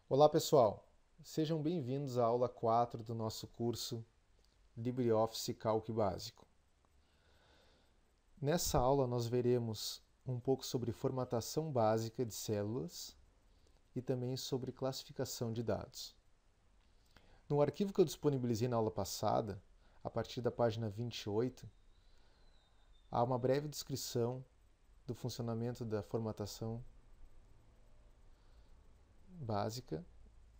Olá pessoal, sejam bem-vindos à aula 4 do nosso curso LibreOffice Calc Básico. Nessa aula nós veremos um pouco sobre formatação básica de células e também sobre classificação de dados. No arquivo que eu disponibilizei na aula passada, a partir da página 28, há uma breve descrição do funcionamento da formatação básica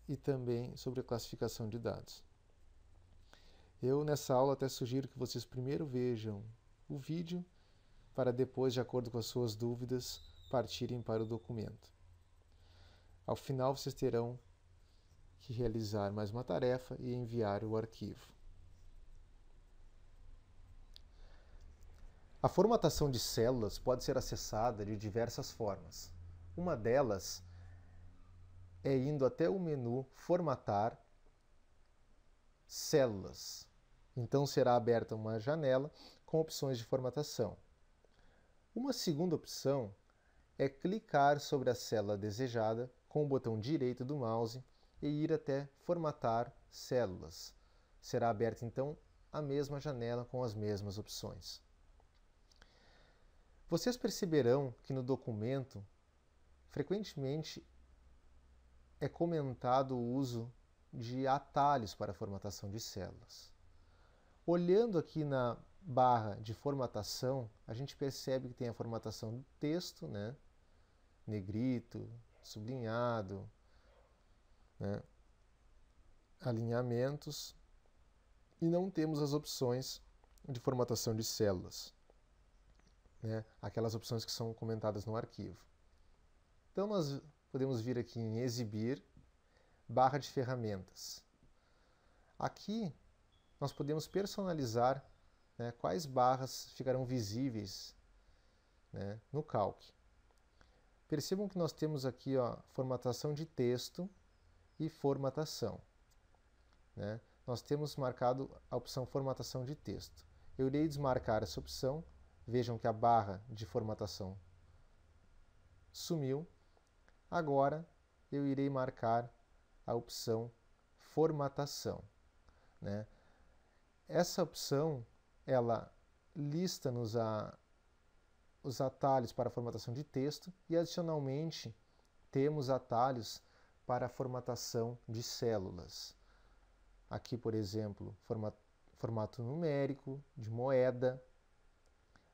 e também sobre a classificação de dados. Eu, nessa aula, até sugiro que vocês primeiro vejam o vídeo para depois, de acordo com as suas dúvidas, partirem para o documento. Ao final, vocês terão que realizar mais uma tarefa e enviar o arquivo. A formatação de células pode ser acessada de diversas formas. Uma delas é indo até o menu Formatar Células. Então será aberta uma janela com opções de formatação. Uma segunda opção é clicar sobre a célula desejada com o botão direito do mouse e ir até Formatar Células. Será aberta então a mesma janela com as mesmas opções. Vocês perceberão que no documento frequentemente é comentado o uso de atalhos para a formatação de células. Olhando aqui na barra de formatação, a gente percebe que tem a formatação do texto, né? Negrito, sublinhado, né? Alinhamentos, e não temos as opções de formatação de células, né? Aquelas opções que são comentadas no arquivo. Então nós podemos vir aqui em Exibir, barra de ferramentas. Aqui nós podemos personalizar, né, quais barras ficarão visíveis, né, no Calc. Percebam que nós temos aqui formatação de texto e formatação, né? Nós temos marcado a opção formatação de texto. Eu irei desmarcar essa opção. Vejam que a barra de formatação sumiu. Agora eu irei marcar a opção formatação, né? Essa opção ela lista-nos os atalhos para a formatação de texto e, adicionalmente, temos atalhos para a formatação de células. Aqui, por exemplo, formato numérico, de moeda,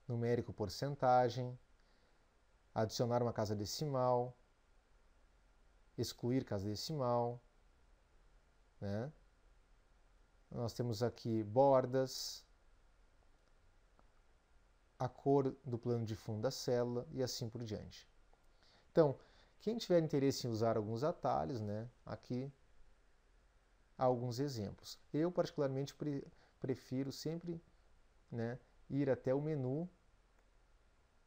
numérico porcentagem, adicionar uma casa decimal, excluir casa decimal, né? Nós temos aqui bordas, a cor do plano de fundo da célula e assim por diante. Então, quem tiver interesse em usar alguns atalhos, né, aqui há alguns exemplos. Eu, particularmente, prefiro sempre, né, ir até o menu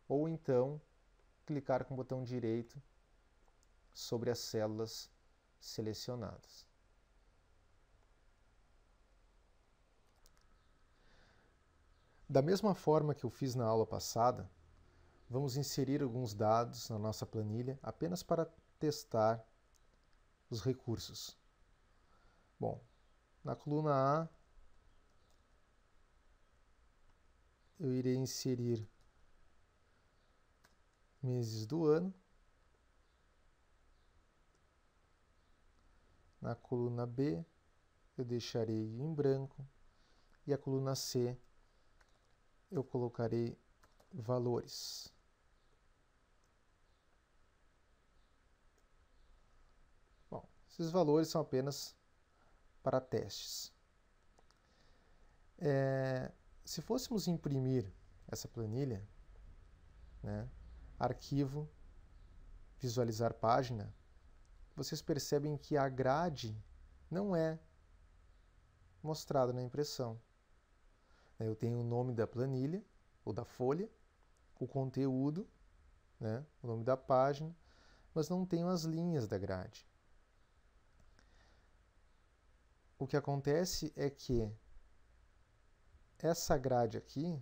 ou então clicar com o botão direito sobre as células selecionadas. Da mesma forma que eu fiz na aula passada, vamos inserir alguns dados na nossa planilha apenas para testar os recursos. Bom, na coluna A, eu irei inserir meses do ano. Na coluna B, eu deixarei em branco. E a coluna C, eu colocarei valores. Bom, esses valores são apenas para testes. Se fôssemos imprimir essa planilha, né, arquivo, visualizar página, vocês percebem que a grade não é mostrada na impressão. Eu tenho o nome da planilha, ou da folha, o conteúdo, né, o nome da página, mas não tenho as linhas da grade. O que acontece é que essa grade aqui,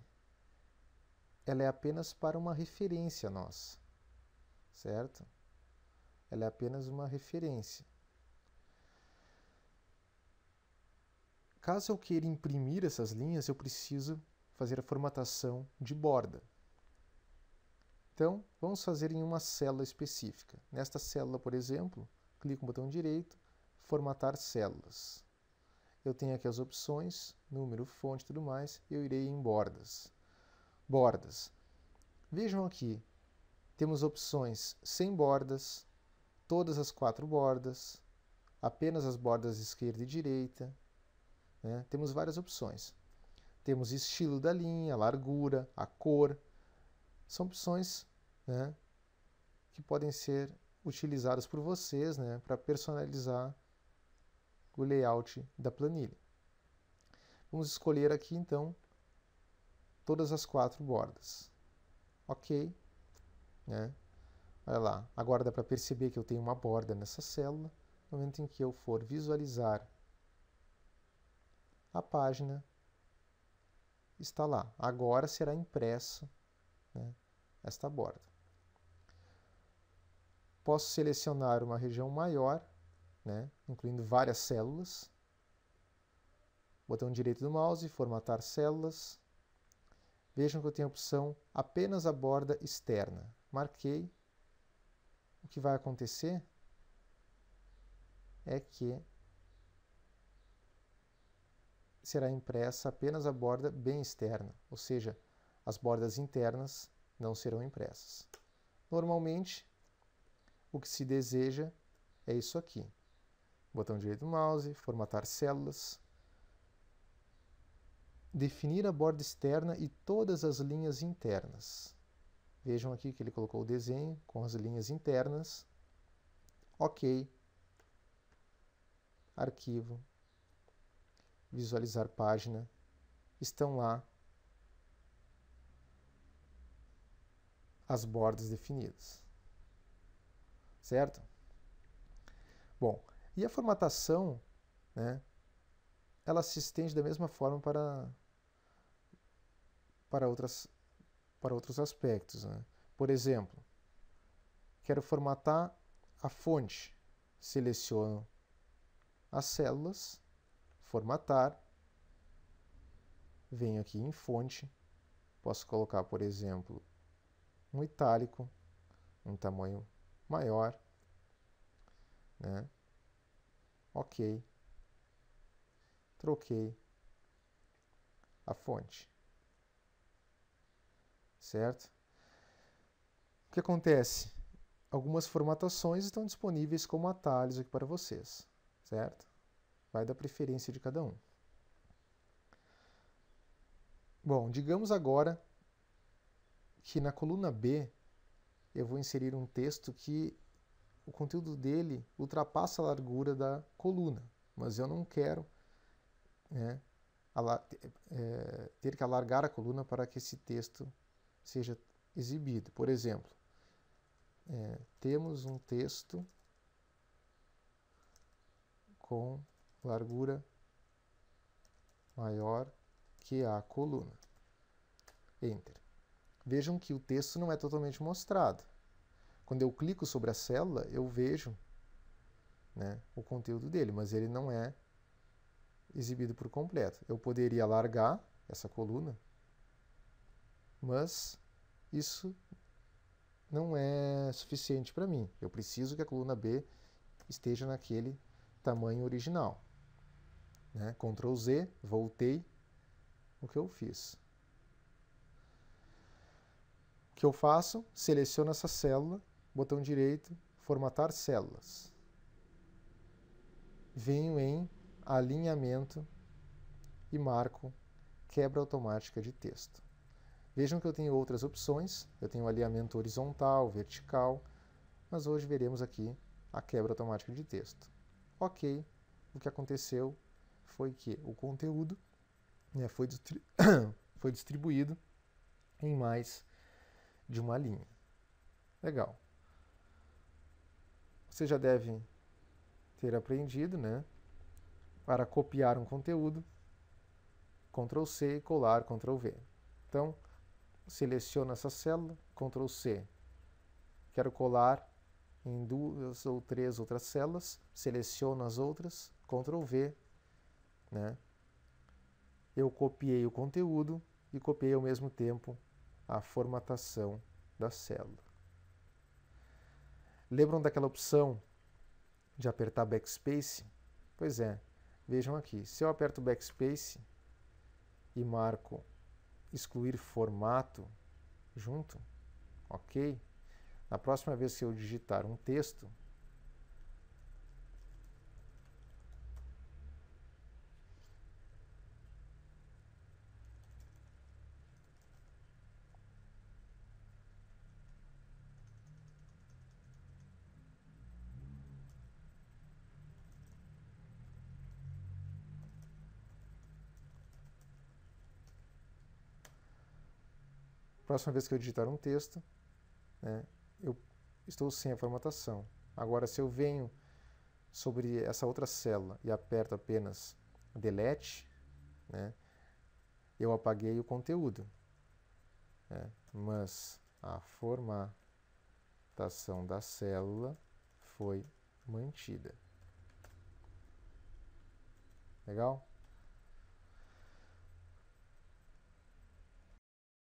ela é apenas para uma referência nossa, certo? Ela é apenas uma referência. Caso eu queira imprimir essas linhas, eu preciso fazer a formatação de borda. Então, vamos fazer em uma célula específica. Nesta célula, por exemplo, clico no botão direito, formatar células. Eu tenho aqui as opções, número, fonte e tudo mais, eu irei em bordas. Bordas. Vejam aqui, temos opções sem bordas, todas as 4 bordas, apenas as bordas esquerda e direita, né? Temos várias opções. Temos estilo da linha, a largura, a cor. São opções, né, que podem ser utilizadas por vocês, né, para personalizar o layout da planilha. Vamos escolher aqui, então, todas as 4 bordas. Ok. Né? Olha lá, agora dá para perceber que eu tenho uma borda nessa célula. No momento em que eu for visualizar a página, está lá. Agora será impresso, né, esta borda. Posso selecionar uma região maior, né, incluindo várias células. Botão direito do mouse, formatar células. Vejam que eu tenho a opção apenas a borda externa. Marquei. O que vai acontecer é que será impressa apenas a borda bem externa, ou seja, as bordas internas não serão impressas. Normalmente, o que se deseja é isso aqui. Botão direito do mouse, formatar células, definir a borda externa e todas as linhas internas. Vejam aqui que ele colocou o desenho com as linhas internas. Ok. Arquivo. Visualizar página. Estão lá as bordas definidas. Certo? Bom, e a formatação, né, ela se estende da mesma forma para outros aspectos, né? Por exemplo, quero formatar a fonte. Seleciono as células, formatar, venho aqui em fonte, posso colocar, por exemplo, um itálico, um tamanho maior, né? Ok, troquei a fonte, certo? O que acontece? Algumas formatações estão disponíveis como atalhos aqui para vocês, certo? Vai da preferência de cada um. Bom, digamos agora que na coluna B eu vou inserir um texto que o conteúdo dele ultrapassa a largura da coluna, mas eu não quero, né, ter que alargar a coluna para que esse texto seja exibido. Por exemplo, temos um texto com largura maior que a coluna. Enter. Vejam que o texto não é totalmente mostrado. Quando eu clico sobre a célula, eu vejo, né, o conteúdo dele, mas ele não é exibido por completo. Eu poderia alargar essa coluna, mas isso não é suficiente para mim. Eu preciso que a coluna B esteja naquele tamanho original. Né? Ctrl Z, voltei o que eu fiz. O que eu faço? Seleciono essa célula, botão direito, formatar células. Venho em alinhamento e marco quebra automática de texto. Vejam que eu tenho outras opções, eu tenho alinhamento horizontal, vertical, mas hoje veremos aqui a quebra automática de texto. Ok, o que aconteceu foi que o conteúdo, né, foi distribuído em mais de uma linha. Legal. Você já deve ter aprendido, né, para copiar um conteúdo, Ctrl C, colar, Ctrl V. Então, seleciono essa célula, Ctrl C. Quero colar em 2 ou 3 outras células, seleciono as outras, Ctrl V, né, eu copiei o conteúdo e copiei ao mesmo tempo a formatação da célula. Lembram daquela opção de apertar backspace? Pois é, vejam aqui, se eu aperto backspace e marco excluir formato junto, ok? Na próxima vez que eu digitar um texto, né, eu estou sem a formatação. Agora, se eu venho sobre essa outra célula e aperto apenas Delete, né, eu apaguei o conteúdo, né, mas a formatação da célula foi mantida. Legal?